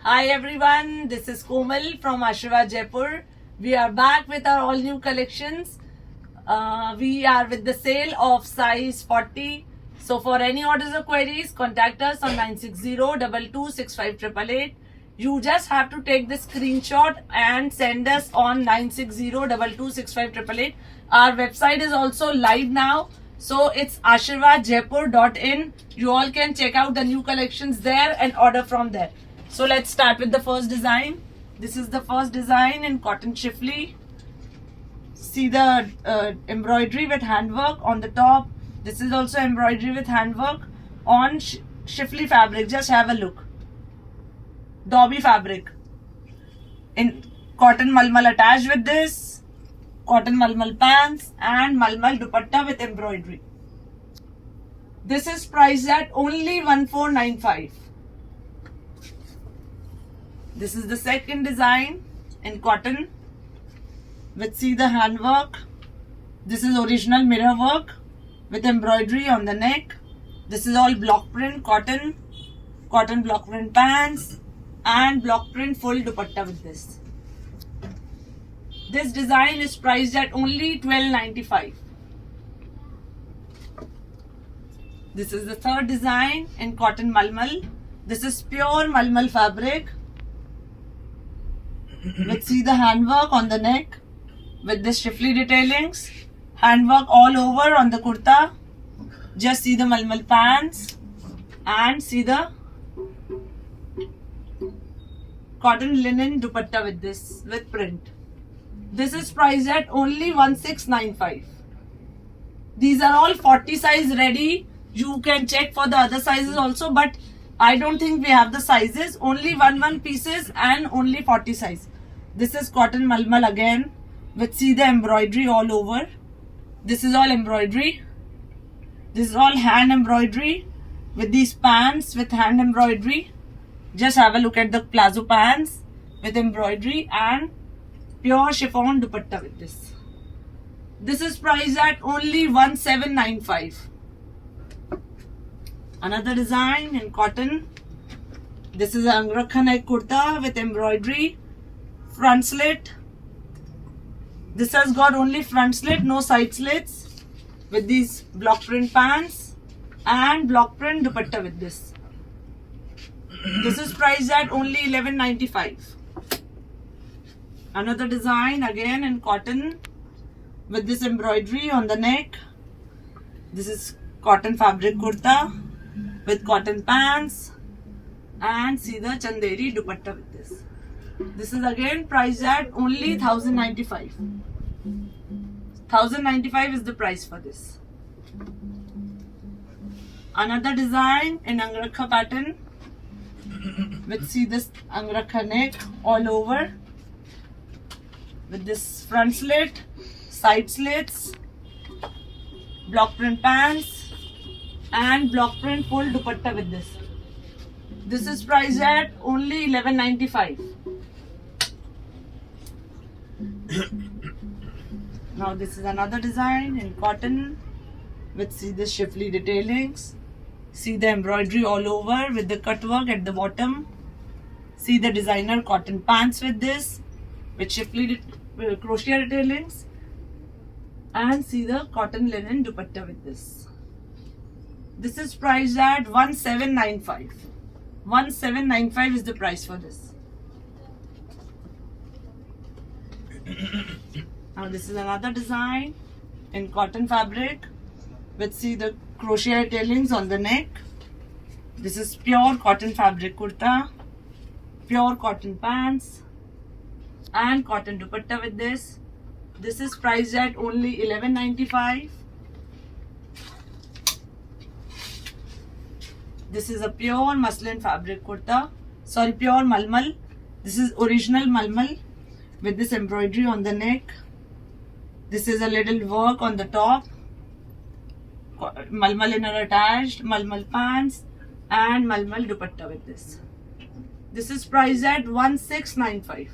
Hi everyone, this is Komal from Ashirvad Jaipur. We are back with our all new collections. We are with the sale of size 40. So for any orders or queries, contact us on 960-2265-888. You just have to take the screenshot and send us on 960-2265-888. Our website is also live now. So it's ashirvadjaipur.in. You all can check out the new collections there and order from there. So let's start with the first design. This is the first design in cotton chiffly. See the embroidery with handwork on the top. This is also embroidery with handwork on chiffly fabric. Just have a look. Dobby fabric. In cotton malmal attached with this. Cotton malmal pants and malmal dupatta with embroidery. This is priced at only 1495. This is the second design in cotton with see the handwork. This is original mirror work with embroidery on the neck. This is all block print cotton block print pants and block print full dupatta with this. This design is priced at only 1295. This is the third design in cotton malmal. This is pure malmal fabric. Let's see the handwork on the neck with this chiffly detailings. Handwork all over on the kurta. Just see the malmal pants and see the cotton linen dupatta with this with print. This is priced at only 1695. These are all 40 size ready. You can check for the other sizes also, but I don't think we have the sizes. Only 1 pieces and only 40 size. This is cotton malmal again with see the embroidery all over. This is all embroidery. This is all hand embroidery with these pants with hand embroidery. Just have a look at the palazzo pants with embroidery and pure chiffon dupatta with this. This is priced at only 1795. Another design in cotton. This is an angrakha neck kurta with embroidery. Front slit. This has got only front slit, no side slits. With these block print pants and block print dupatta with this. This is priced at only 1195. Another design again in cotton with this embroidery on the neck. This is cotton fabric kurta with cotton pants and see the chanderi dupatta with this. This is again priced at only 1095. 1095 is the price for this. Another design in angrakha pattern with see this angrakha neck all over with this front slit, side slits, block print pants and block print full dupatta with this. This is priced at only 1195. Now this is another design in cotton with see the chiffly detailings. See the embroidery all over with the cut work at the bottom. See the designer cotton pants with this with chiffly crochet detailings and see the cotton linen dupatta with this. This is priced at 1795. 1795 is the price for this. Now this is another design in cotton fabric with see the crochet tailings on the neck. This is pure cotton fabric kurta, pure cotton pants and cotton dupatta with this. This is priced at only 1195. This is a pure muslin fabric kurta, pure malmal. This is original malmal with this embroidery on the neck. This is a little work on the top. Malmal inner attached, malmal pants and malmal dupatta with this. This is priced at 1695.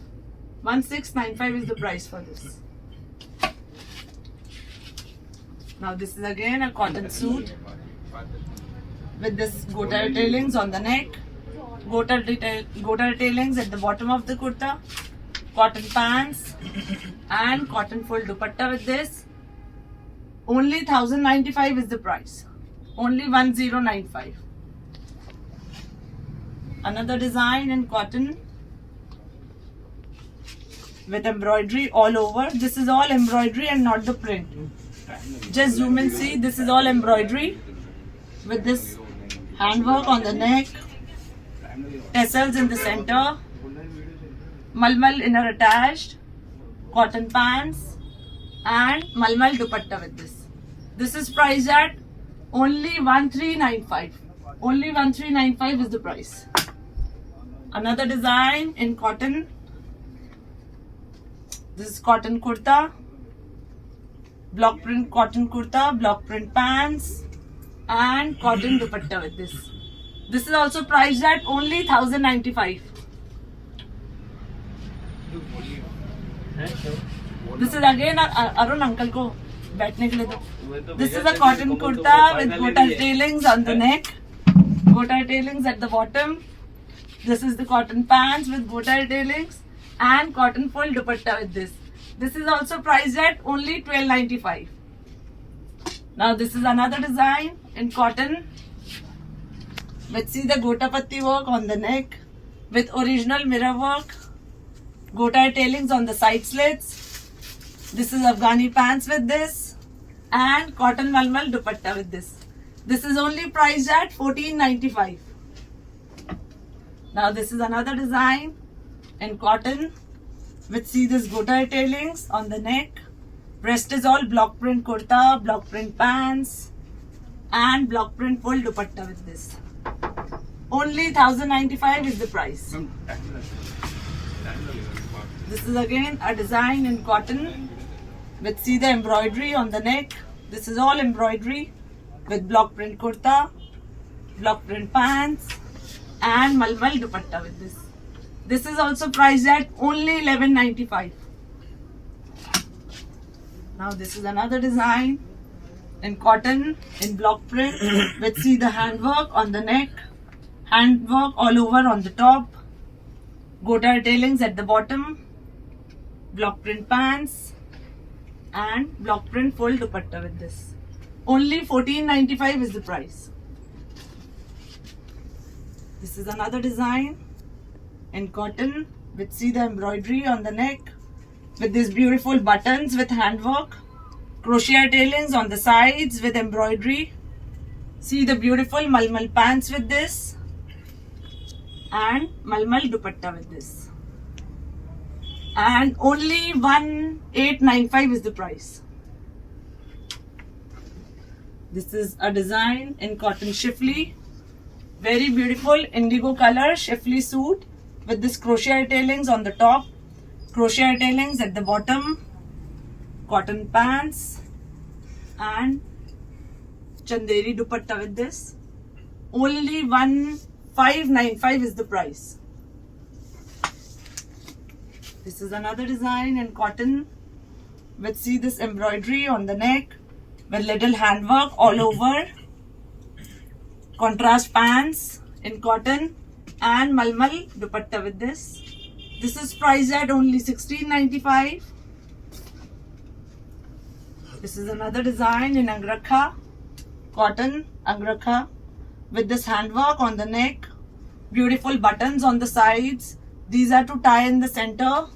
1695 is the price for this. Now this is again a cotton suit with this goatee tailings on the neck. Gota tailings at the bottom of the kurta, cotton pants, and cotton full dupatta with this. Only 1095 is the price. Only 1095. Another design in cotton with embroidery all over. This is all embroidery and not the print. Just zoom and see. This is all embroidery with this handwork on the neck, tassels in the center, malmal inner attached, cotton pants, and malmal dupatta with this. This is priced at only 1395. Only 1395 is the price. Another design in cotton. This is cotton kurta, block print cotton kurta, block print pants, and cotton dupatta with this. This is also priced at only 1095. This is again Arun uncle ko बैठने के लिए दो. This is a cotton kurta with gota tailings on the neck, gota tailings at the bottom. This is the cotton pants with gota tailings and cotton full dupatta with this. This is also priced at only 1295. Now this is another design in cotton. Let's see the gota patti work on the neck with original mirror work, gota tailings on the side slits. This is Afghani pants with this and cotton malmal dupatta with this. This is only priced at 1495. Now this is another design in cotton with see this gota tailings on the neck. Rest is all block print kurta, block print pants, and block print full dupatta with this. Only 1095 is the price. This is again a design in cotton with see the embroidery on the neck. This is all embroidery with block print kurta, block print pants, and malmal dupatta with this. This is also priced at only 1195. Now this is another design in cotton in block print with see the handwork on the neck, handwork all over on the top, gota tailings at the bottom, block print pants, and block print full dupatta with this. Only 1495 is the price. This is another design in cotton with see the embroidery on the neck with these beautiful buttons with handwork, crochet tailings on the sides with embroidery. See the beautiful malmal pants with this and malmal dupatta with this. And only 1895 is the price. This is a design in cotton shifli. Very beautiful indigo color shifli suit with this crochet tailings on the top, crochet tailings at the bottom, cotton pants, and chanderi dupatta with this. Only 1595 is the price. This is another design in cotton with see this embroidery on the neck with little handwork all over, contrast pants in cotton and malmal dupatta with this. This is priced at only 1695. This is another design in angrakha, cotton angrakha with this handwork on the neck, beautiful buttons on the sides. These are to tie in the center,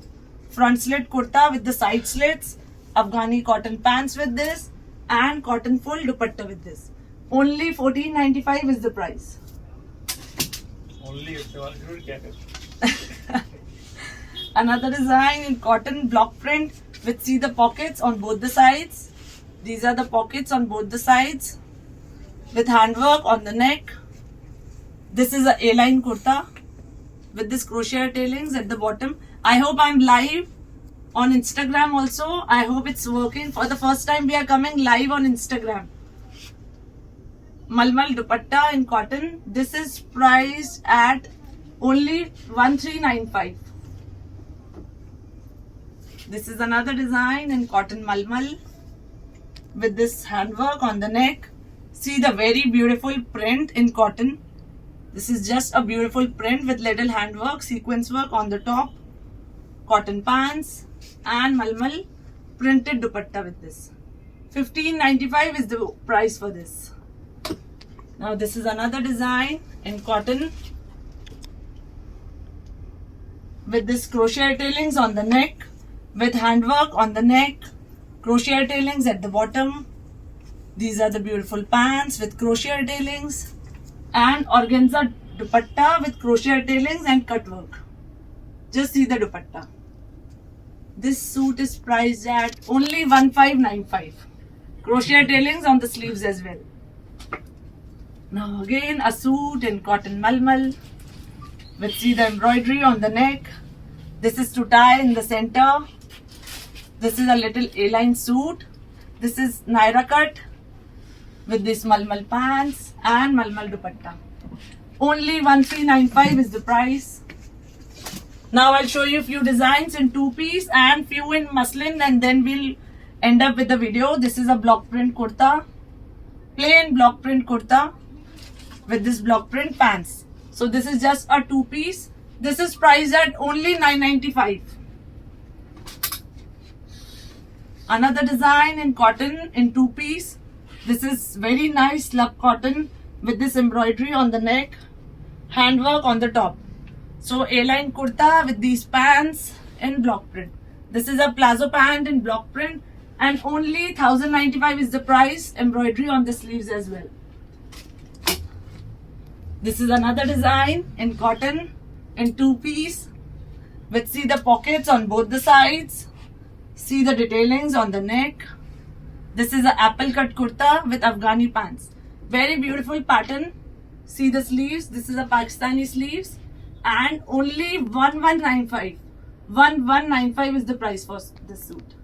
front slit kurta with the side slits, Afghani cotton pants with this, and cotton full dupatta with this. Only 1495 is the price. Only if they want to get it. Another design in cotton block print with see the pockets on both the sides. These are the pockets on both the sides with handwork on the neck. This is a A-line kurta with this crochet tailings at the bottom. I hope I'm live on Instagram also. I hope it's working. For the first time we are coming live on Instagram. Malmal dupatta in cotton. This is priced at only 1395. This is another design in cotton malmal with this handwork on the neck. See the very beautiful print in cotton. This is just a beautiful print with little handwork, sequence work on the top, cotton pants and malmal printed dupatta with this. 15.95 is the price for this. Now this is another design in cotton with this crochet tailings on the neck, with handwork on the neck, crochet tailings at the bottom. These are the beautiful pants with crochet tailings and organza dupatta with crochet tailings and cut work. Just see the dupatta. This suit is priced at only 1595. Crochet tailings on the sleeves as well. Now again a suit in cotton malmal with see the embroidery on the neck. This is to tie in the center. This is a little A-line suit. This is Naira cut with this malmal pants and malmal dupatta. Only 1395 is the price. Now I'll show you a few designs in two-piece and few in muslin, and then we'll end up with the video. This is a block print kurta, plain block print kurta with this block print pants. So this is just a two-piece. This is priced at only 995. Another design in cotton in two-piece. This is very nice slub cotton with this embroidery on the neck, handwork on the top. So A-line kurta with these pants in block print. This is a plazo pant in block print and only 1095 is the price. Embroidery on the sleeves as well. This is another design in cotton in two-piece with see the pockets on both the sides. See the detailings on the neck. This is a apple cut kurta with Afghani pants. Very beautiful pattern. See the sleeves. This is a Pakistani sleeves and only 1195. 1195 is the price for this suit.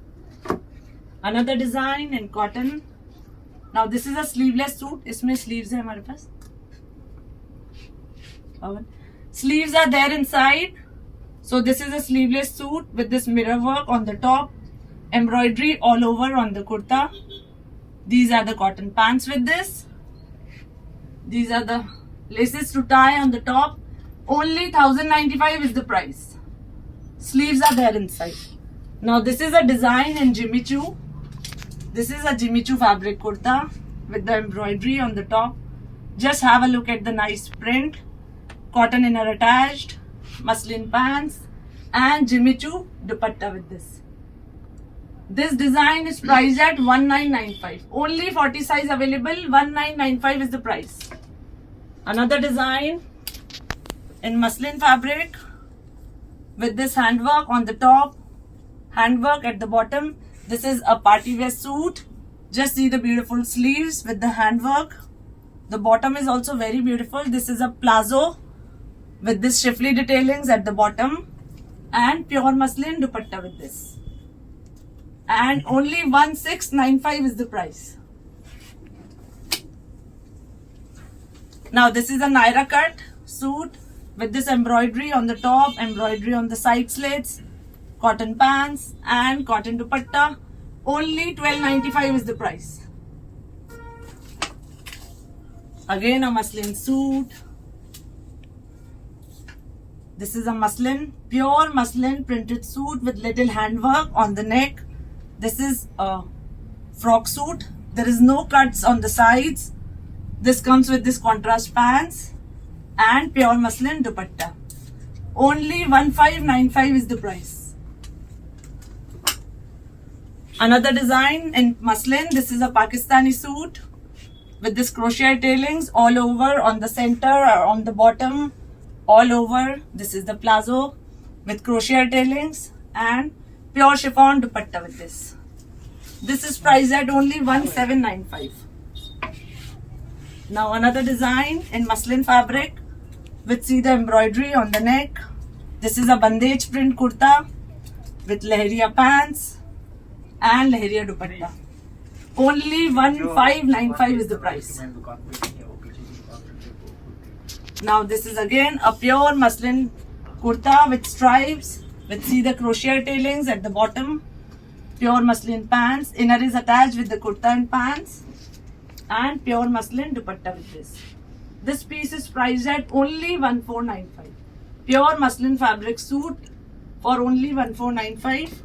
Another design in cotton. Now this is a sleeveless suit. इसमें sleeves है हमारे पास. Sleeves are there inside. So this is a sleeveless suit with this mirror work on the top, embroidery all over on the kurta. These are the cotton pants with this. These are the laces to tie on the top. Only 1095 is the price. Sleeves are there inside. Now this is a design in Jimmy Choo. This is a Jimmy Choo fabric kurta with the embroidery on the top. Just have a look at the nice print. Cotton inner attached, muslin pants and Jimmy Choo dupatta with this. This design is priced at 1995. Only 40 size available. 1995 is the price. Another design in muslin fabric with this handwork on the top, handwork at the bottom. This is a party wear suit. Just see the beautiful sleeves with the handwork. The bottom is also very beautiful. This is a plazo with this shifly detailings at the bottom and pure muslin dupatta with this. And only 1695 is the price. Now this is a Naira cut suit with this embroidery on the top, embroidery on the side slits, cotton pants and cotton dupatta. Only 1295 is the price. Again a muslin suit. This is a muslin, pure muslin printed suit with little handwork on the neck. This is a frock suit. There is no cuts on the sides. This comes with this contrast pants and pure muslin dupatta. Only 1595 is the price. Another design in muslin. This is a Pakistani suit with this crochet tailings all over on the center or on the bottom. All over. This is the plazo with crochet tailings and pure chiffon dupatta with this. This is priced at only 1795. Now another design in muslin fabric with see the embroidery on the neck. This is a bandage print kurta with lehriya pants and lehriya dupatta. Only 1595 is the price. Now this is again a pure muslin kurta with stripes with see the crochet tailings at the bottom, pure muslin pants, inner is attached with the kurta and pants and pure muslin dupatta with this. This piece is priced at only 1495. Pure muslin fabric suit for only 1495.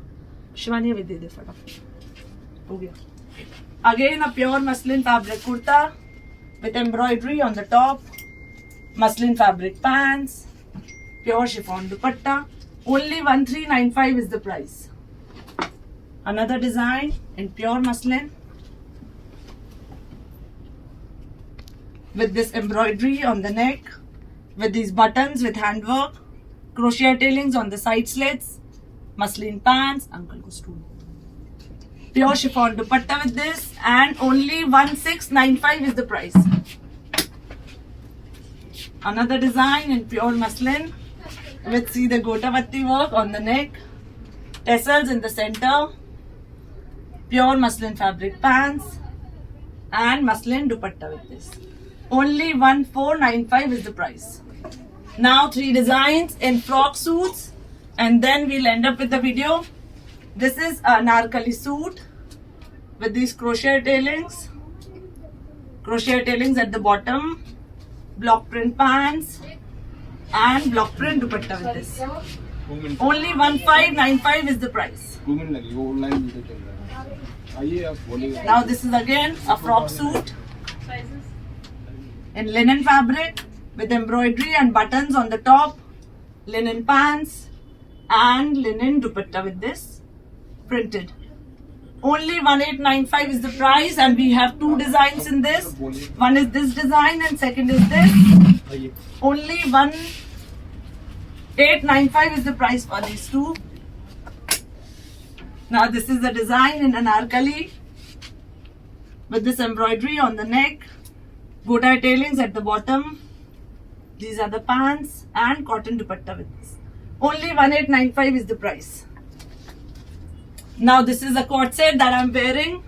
Shivani अभी दे दे फटाफट. हो गया. Again a pure muslin fabric kurta with embroidery on the top. Muslin fabric pants. Pure chiffon dupatta. Only 1395 is the price. Another design in pure muslin with this embroidery on the neck, with these buttons with handwork, crochet tailings on the side slits, muslin pants, uncle ko stool. Pure chiffon dupatta with this, and only 1695 is the price. Another design in pure muslin with, see, the gotavatti work on the neck, tassels in the center, pure muslin fabric pants, and muslin dupatta with this. Only 1495 is the price. Now 3 designs in frock suits, and then we'll end up with the video. This is a narkali suit with these crochet tailings at the bottom, block print pants, and block print dupatta with this. Only 1595 is the price. 2 minute लगी, वो online video चल रहा है. आइए आप बोलिए. Now this is again a frock suit in linen fabric with embroidery and buttons on the top, linen pants, and linen dupatta with this printed. Only 1895 is the price, and we have 2 designs in this. One is this design and second is this. आइए. Only 1895 is the price for these 2. Now this is the design in anarkali with this embroidery on the neck, gota tailings at the bottom. These are the pants and cotton dupatta with this. Only 1895 is the price. Now this is a cord set that I'm wearing.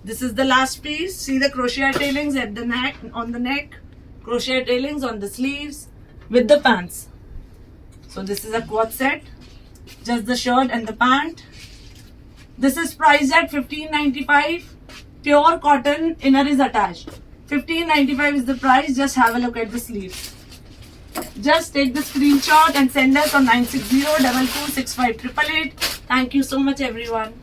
This is the last piece. See the crochet tailings at the neck, on the neck, crochet tailings on the sleeves with the pants. So this is a cord set, just the shirt and the pant. This is priced at 1595. Pure cotton, inner is attached. 1595 is the price. Just have a look at the sleeves. Just take the screenshot and send us on 960-2265-888. Thank you so much, everyone.